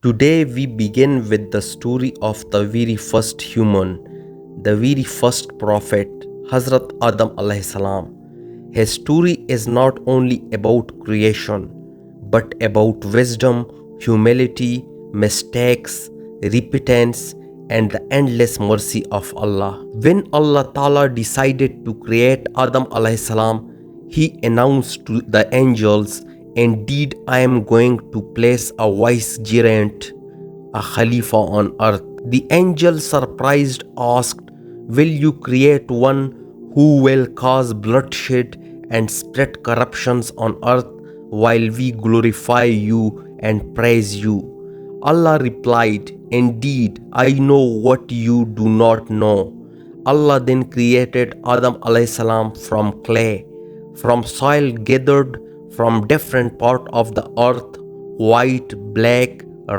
Today we begin with the story of the very first human, the very first prophet, Hazrat Adam alayhi salam. His story is not only about creation, but about wisdom, humility, mistakes, repentance, and the endless mercy of Allah. When Allah Ta'ala decided to create Adam alayhi salam, He announced to the angels, "Indeed, I am going to place a vicegerent, a Khalifa on earth." The angel, surprised, asked, "Will you create one who will cause bloodshed and spread corruptions on earth while we glorify you and praise you?" Allah replied, "Indeed, I know what you do not know." Allah then created Adam alayhi salam from clay, from soil gathered from different parts of the earth, white, black,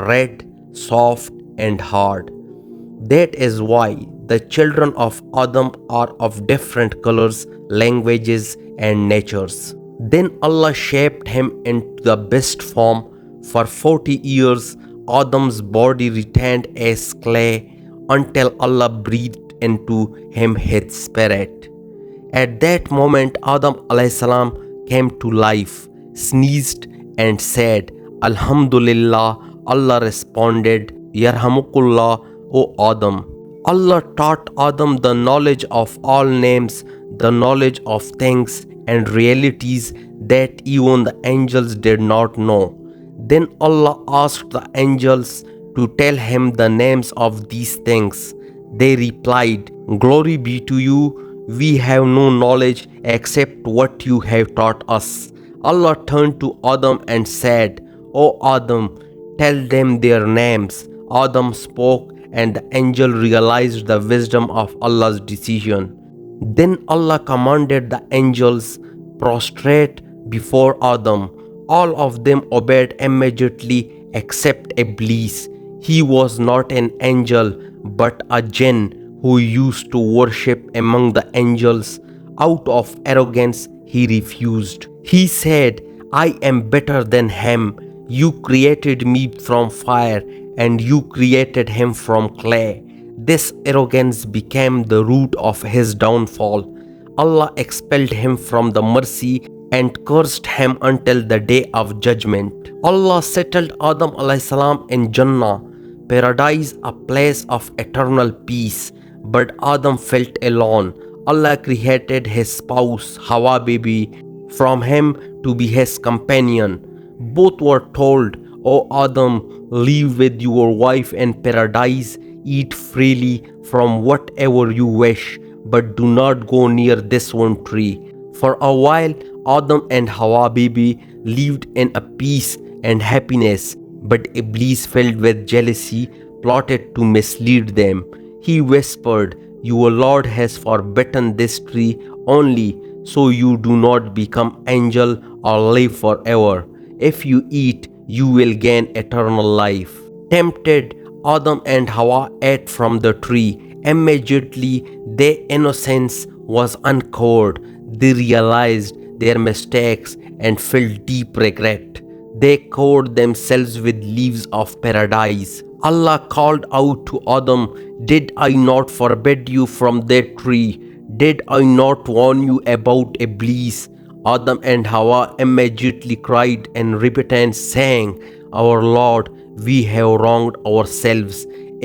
red, soft, and hard. That is why the children of Adam are of different colors, languages, and natures. Then Allah shaped him into the best form. For 40 years, Adam's body retained as clay until Allah breathed into him His spirit. At that moment, Adam alayhi salam came to life, sneezed, and said, "Alhamdulillah." Allah responded, "Yarhamukullah, O Adam." Allah taught Adam the knowledge of all names, the knowledge of things and realities that even the angels did not know. Then Allah asked the angels to tell him the names of these things. They replied, "Glory be to you. We have no knowledge except what you have taught us." Allah turned to Adam and said, "O Adam, tell them their names." Adam spoke, and the angel realized the wisdom of Allah's decision. Then Allah commanded the angels, "Prostrate before Adam." All of them obeyed immediately except Iblees. He was not an angel but a jinn who used to worship among the angels. Out of arrogance, he refused. He said, "I am better than him. You created me from fire, and you created him from clay." This arrogance became the root of his downfall. Allah expelled him from the mercy and cursed him until the day of judgment. Allah settled Adam alayhi salam in Jannah, paradise, a place of eternal peace. But Adam felt alone. Allah created his spouse, Hawwa baby, from him to be his companion. Both were told, "O Adam, live with your wife in paradise, eat freely from whatever you wish, but do not go near this one tree." For a while, Adam and Hawwa baby lived in a peace and happiness, but Iblees, filled with jealousy, plotted to mislead them. He whispered, "Your Lord has forbidden this tree only so you do not become angel or live forever. If you eat, you will gain eternal life." Tempted, Adam and Hawwa ate from the tree. Immediately, their innocence was uncovered. They realized their mistakes and felt deep regret. They covered themselves with leaves of paradise. Allah called out to Adam, "Did I not forbid you from that tree? Did I not warn you about Iblees?" Adam and Hawwa immediately cried in repentance, saying, "Our Lord, we have wronged ourselves.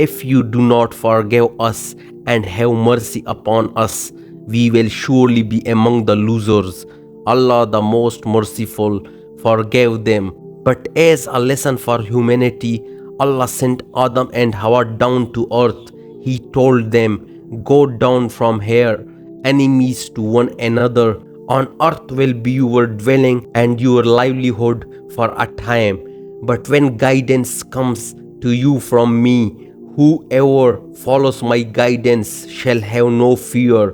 If you do not forgive us and have mercy upon us, we will surely be among the losers." Allah, the most merciful, forgave them. But as a lesson for humanity, Allah sent Adam and Hawwa down to earth. He told them, "Go down from here, enemies to one another. On earth will be your dwelling and your livelihood for a time. But when guidance comes to you from me, whoever follows my guidance shall have no fear,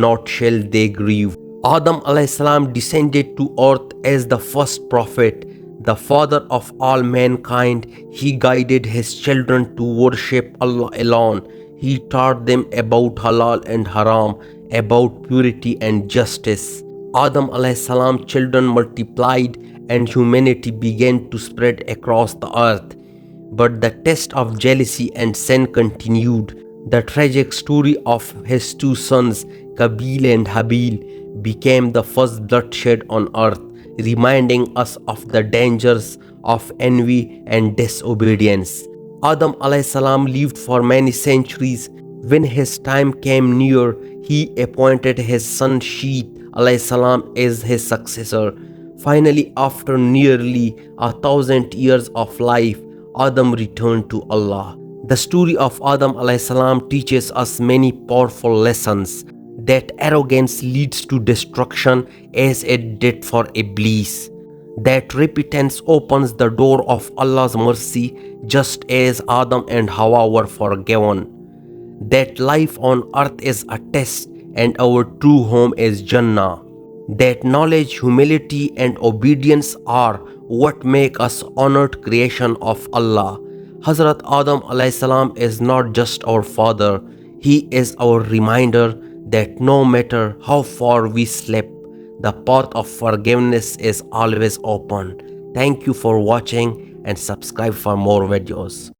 not shall they grieve." Adam alayhi salam descended to earth as the first prophet, the father of all mankind. He guided his children to worship Allah alone. He taught them about halal and haram, about purity and justice. Adam alayhi salam children multiplied and humanity began to spread across the earth. But the test of jealousy and sin continued. The tragic story of his two sons, Qabil and Habil, became the first bloodshed on earth, reminding us of the dangers of envy and disobedience. Adam alayhi salam lived for many centuries. When his time came near, he appointed his son Sheet alayhi salam as his successor. Finally, after nearly 1,000 years of life, Adam returned to Allah. The story of Adam alayhi salam teaches us many powerful lessons. That arrogance leads to destruction as it did for Iblees. That repentance opens the door of Allah's mercy just as Adam and Hawwa were forgiven. That life on earth is a test and our true home is Jannah. That knowledge, humility and obedience are what make us honored creation of Allah. Hazrat Adam alayhi salam is not just our father, he is our reminder that no matter how far we slip, the path of forgiveness is always open. Thank you for watching and subscribe for more videos.